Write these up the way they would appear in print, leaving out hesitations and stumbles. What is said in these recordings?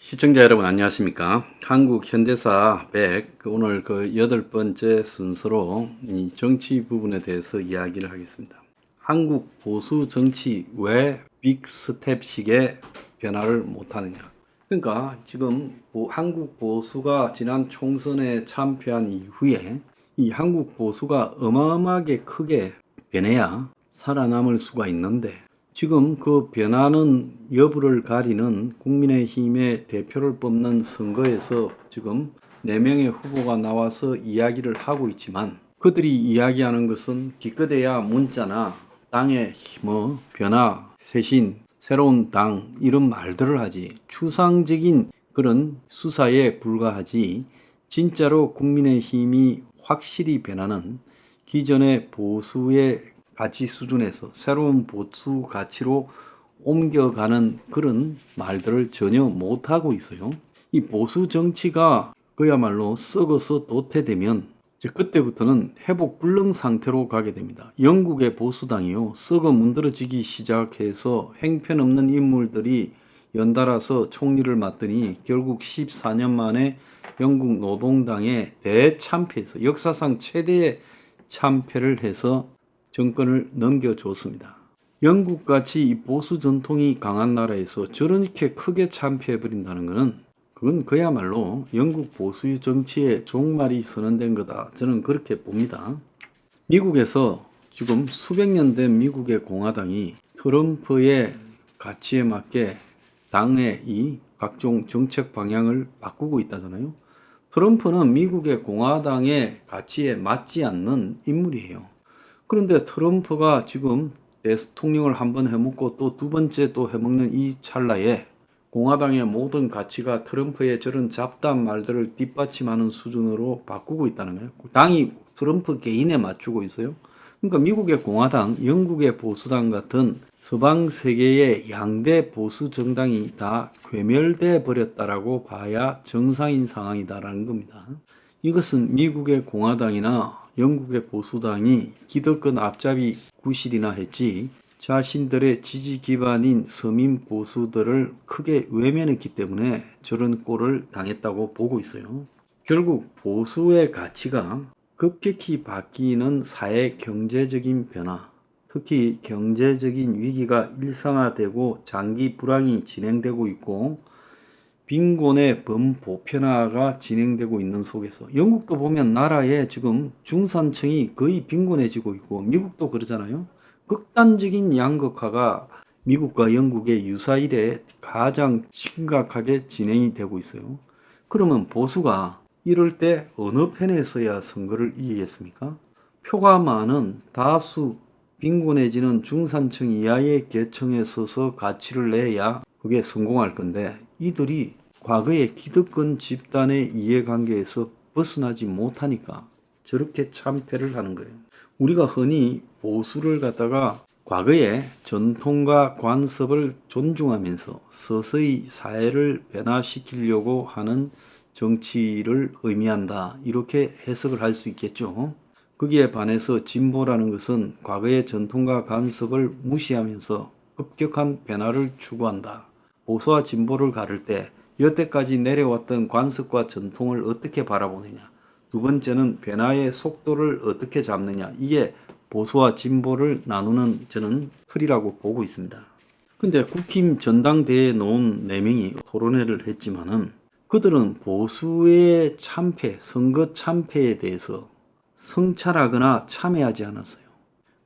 시청자 여러분 안녕하십니까? 한국 현대사 100 오늘 그 8번째 순서로 이 정치 부분에 대해서 이야기를 하겠습니다. 한국 보수 정치 왜 빅스텝식의 변화를 못하느냐? 그러니까 지금 한국 보수가 지난 총선에 참패한 이후에 이 한국 보수가 어마어마하게 크게 변해야 살아남을 수가 있는데 지금 그 변화는 여부를 가리는 국민의힘의 대표를 뽑는 선거에서 지금 4명의 후보가 나와서 이야기를 하고 있지만 그들이 이야기하는 것은 기껏해야 문자나 당의 변화, 쇄신, 새로운 당 이런 말들을 하지 추상적인 그런 수사에 불과하지 진짜로 국민의힘이 확실히 변하는 기존의 보수의 가치 수준에서 새로운 보수 가치로 옮겨가는 그런 말들을 전혀 못하고 있어요. 이 보수 정치가 그야말로 썩어서 도태되면 이제 그때부터는 회복 불능 상태로 가게 됩니다. 영국의 보수당이요, 썩어 문드러지기 시작해서 행편없는 인물들이 연달아서 총리를 맡더니 결국 14년 만에 영국 노동당의 대참패에서 역사상 최대의 참패를 해서 정권을 넘겨줬습니다. 영국같이 이 보수 전통이 강한 나라에서 저렇게 크게 참패해버린다는 것은 그건 그야말로 영국 보수 정치의 종말이 선언된 거다. 저는 그렇게 봅니다. 미국에서 지금 수백 년 된 미국의 공화당이 트럼프의 가치에 맞게 당의 이 각종 정책 방향을 바꾸고 있다잖아요. 트럼프는 미국의 공화당의 가치에 맞지 않는 인물이에요. 그런데 트럼프가 지금 대통령을 한번 해먹고 또 두 번째 또 해먹는 이 찰나에 공화당의 모든 가치가 트럼프의 저런 잡다한 말들을 뒷받침하는 수준으로 바꾸고 있다는 거예요. 당이 트럼프 개인에 맞추고 있어요. 그러니까 미국의 공화당, 영국의 보수당 같은 서방 세계의 양대 보수 정당이 다 괴멸돼 버렸다라고 봐야 정상인 상황이다라는 겁니다. 이것은 미국의 공화당이나 영국의 보수당이 기득권 앞잡이 구실이나 했지 자신들의 지지 기반인 서민 보수들을 크게 외면했기 때문에 저런 꼴을 당했다고 보고 있어요. 결국 보수의 가치가 급격히 바뀌는 사회 경제적인 변화, 특히 경제적인 위기가 일상화되고 장기 불황이 진행되고 있고 빈곤의 범보편화가 진행되고 있는 속에서 영국도 보면 나라에 지금 중산층이 거의 빈곤해지고 있고 미국도 그러잖아요. 극단적인 양극화가 미국과 영국의 유사 이래 가장 심각하게 진행이 되고 있어요. 그러면 보수가 이럴 때 어느 편에 서야 선거를 이기겠습니까? 표가 많은 다수 빈곤해지는 중산층 이하의 계층에 서서 가치를 내야 그게 성공할 건데 이들이 과거의 기득권 집단의 이해관계에서 벗어나지 못하니까 저렇게 참패를 하는 거예요. 우리가 흔히 보수를 갖다가 과거의 전통과 관습을 존중하면서 서서히 사회를 변화시키려고 하는 정치를 의미한다. 이렇게 해석을 할 수 있겠죠. 거기에 반해서 진보라는 것은 과거의 전통과 관습을 무시하면서 급격한 변화를 추구한다. 보수와 진보를 가를 때 여태까지 내려왔던 관습과 전통을 어떻게 바라보느냐. 두 번째는 변화의 속도를 어떻게 잡느냐. 이게 보수와 진보를 나누는 저는 틀이라고 보고 있습니다. 근데 국힘 전당대회에 놓은 4명이 토론회를 했지만은 그들은 보수의 참패, 선거 참패에 대해서 성찰하거나 참여하지 않았어요.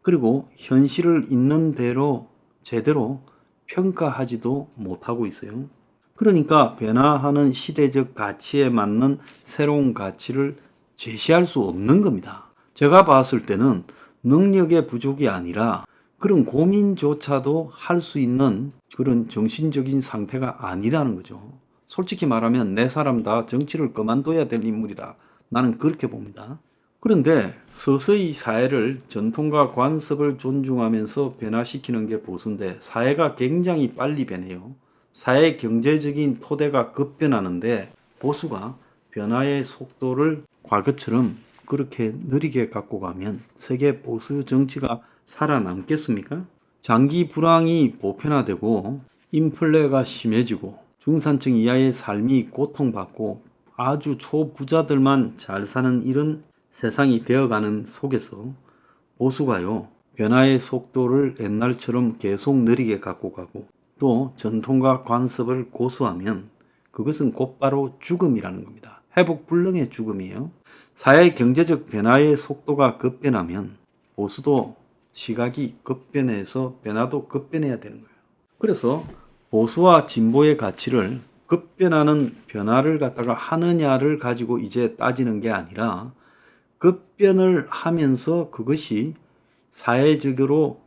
그리고 현실을 있는 대로 제대로 평가하지도 못하고 있어요. 그러니까 변화하는 시대적 가치에 맞는 새로운 가치를 제시할 수 없는 겁니다. 제가 봤을 때는 능력의 부족이 아니라 그런 고민조차도 할 수 있는 그런 정신적인 상태가 아니라는 거죠. 솔직히 말하면 내 사람 다 정치를 그만둬야 될 인물이다. 나는 그렇게 봅니다. 그런데 서서히 사회를 전통과 관습을 존중하면서 변화시키는 게 보수인데 사회가 굉장히 빨리 변해요. 사회 경제적인 토대가 급변하는데 보수가 변화의 속도를 과거처럼 그렇게 느리게 갖고 가면 세계 보수 정치가 살아남겠습니까? 장기 불황이 보편화되고 인플레가 심해지고 중산층 이하의 삶이 고통받고 아주 초부자들만 잘 사는 이런 세상이 되어가는 속에서 보수가요, 변화의 속도를 옛날처럼 계속 느리게 갖고 가고 또 전통과 관습을 고수하면 그것은 곧바로 죽음이라는 겁니다. 회복 불능의 죽음이에요. 사회 경제적 변화의 속도가 급변하면 보수도 시각이 급변해서 변화도 급변해야 되는 거예요. 그래서 보수와 진보의 가치를 급변하는 변화를 갖다가 하느냐를 가지고 이제 따지는 게 아니라 급변을 하면서 그것이 사회적으로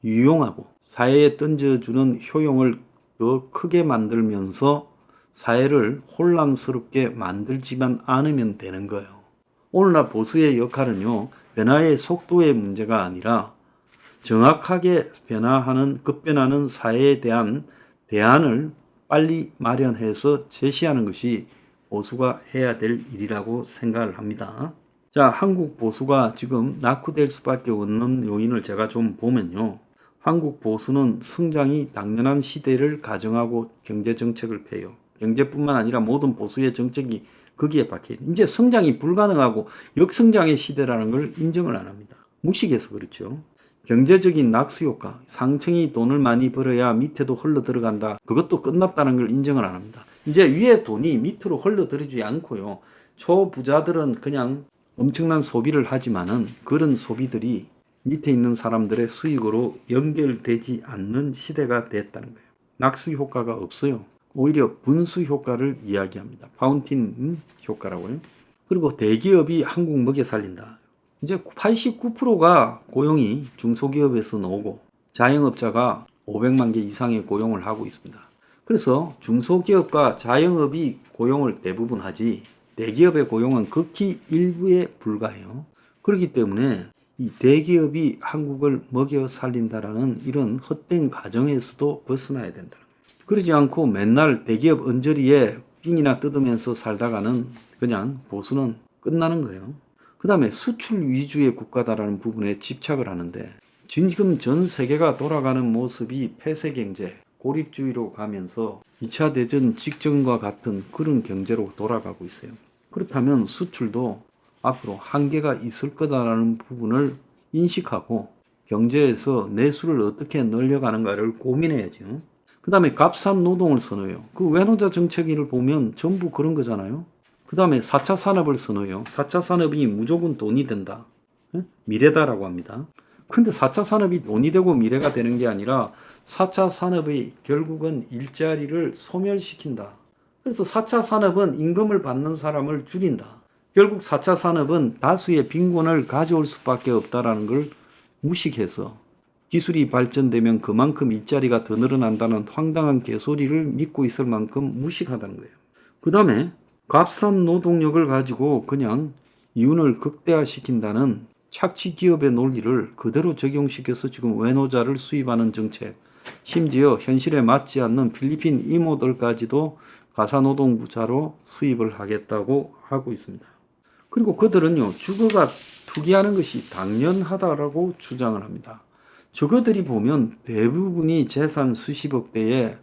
유용하고 사회에 던져주는 효용을 더 크게 만들면서 사회를 혼란스럽게 만들지만 않으면 되는 거예요. 오늘날 보수의 역할은요, 변화의 속도의 문제가 아니라 정확하게 변화하는 급변하는 사회에 대한 대안을 빨리 마련해서 제시하는 것이 보수가 해야 될 일이라고 생각을 합니다. 자, 한국 보수가 지금 낙후될 수밖에 없는 요인을 제가 좀 보면요. 한국 보수는 성장이 당연한 시대를 가정하고 경제정책을 펴요. 경제뿐만 아니라 모든 보수의 정책이 거기에 박혀요. 이제 성장이 불가능하고 역성장의 시대라는 걸 인정을 안 합니다. 무식해서 그렇죠. 경제적인 낙수효과, 상층이 돈을 많이 벌어야 밑에도 흘러 들어간다. 그것도 끝났다는 걸 인정을 안 합니다. 이제 위에 돈이 밑으로 흘러 들어지지 않고요. 초부자들은 그냥 엄청난 소비를 하지만은 그런 소비들이 밑에 있는 사람들의 수익으로 연결되지 않는 시대가 됐다는 거예요. 낙수 효과가 없어요. 오히려 분수 효과를 이야기합니다. 파운틴 효과라고요. 그리고 대기업이 한국 먹여 살린다. 이제 89%가 고용이 중소기업에서 나오고 자영업자가 500만 개 이상의 고용을 하고 있습니다. 그래서 중소기업과 자영업이 고용을 대부분 하지 대기업의 고용은 극히 일부에 불과해요. 그렇기 때문에 이 대기업이 한국을 먹여 살린다라는 이런 헛된 가정에서도 벗어나야 된다. 그러지 않고 맨날 대기업 언저리에 삥이나 뜯으면서 살다가는 그냥 보수는 끝나는 거예요. 그 다음에 수출 위주의 국가다라는 부분에 집착을 하는데 지금 전 세계가 돌아가는 모습이 폐쇄경제, 고립주의로 가면서 2차 대전 직전과 같은 그런 경제로 돌아가고 있어요. 그렇다면 수출도 앞으로 한계가 있을 거다라는 부분을 인식하고 경제에서 내수를 어떻게 늘려가는가를 고민해야죠. 그 다음에 값싼 노동을 선호해요. 그 외노자 정책을 보면 전부 그런 거잖아요. 그 다음에 4차 산업을 선호해요. 4차 산업이 무조건 돈이 된다. 미래다라고 합니다. 근데 4차 산업이 돈이 되고 미래가 되는 게 아니라 4차 산업이 결국은 일자리를 소멸시킨다. 그래서 4차 산업은 임금을 받는 사람을 줄인다. 결국 4차 산업은 다수의 빈곤을 가져올 수밖에 없다라는 걸 무식해서 기술이 발전되면 그만큼 일자리가 더 늘어난다는 황당한 개소리를 믿고 있을 만큼 무식하다는 거예요. 그 다음에 값싼 노동력을 가지고 그냥 이윤을 극대화시킨다는 착취 기업의 논리를 그대로 적용시켜서 지금 외노자를 수입하는 정책, 심지어 현실에 맞지 않는 필리핀 이모들까지도 가사노동부자로 수입을 하겠다고 하고 있습니다. 그리고 그들은요, 주거가 투기하는 것이 당연하다라고 주장을 합니다. 저거들이 보면 대부분이 재산 수십억 대에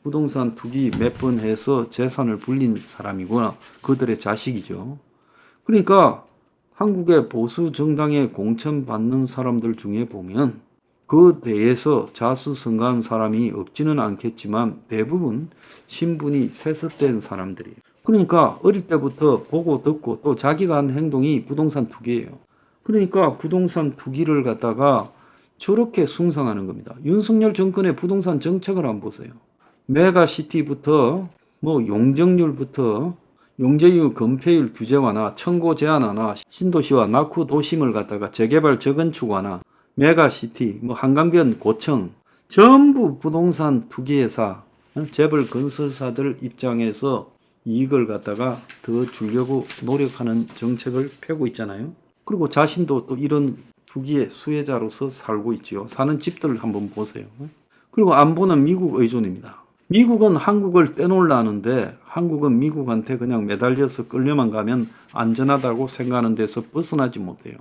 부동산 투기 몇 번 해서 재산을 불린 사람이거나 그들의 자식이죠. 그러니까 한국의 보수 정당에 공천받는 사람들 중에 보면 그 대에서 자수성가한 사람이 없지는 않겠지만 대부분 신분이 세습된 사람들이에요. 그러니까 어릴 때부터 보고 듣고 또 자기가 한 행동이 부동산 투기예요. 그러니까 부동산 투기를 갖다가 저렇게 숭상하는 겁니다. 윤석열 정권의 부동산 정책을 한번 보세요. 메가시티부터 용적률부터 용적률 건폐율 규제 완화, 청고 제한 완화, 신도시와 낙후 도심을 갖다가 재개발 재건축 완화, 메가시티, 한강변 고청 전부 부동산 투기회사, 재벌 건설사들 입장에서 이익을 갖다가 더 주려고 노력하는 정책을 펴고 있잖아요. 그리고 자신도 또 이런 투기의 수혜자로서 살고 있지요. 사는 집들을 한번 보세요. 그리고 안보는 미국 의존입니다. 미국은 한국을 떼놓으려는데 한국은 미국한테 그냥 매달려서 끌려만 가면 안전하다고 생각하는 데서 벗어나지 못해요.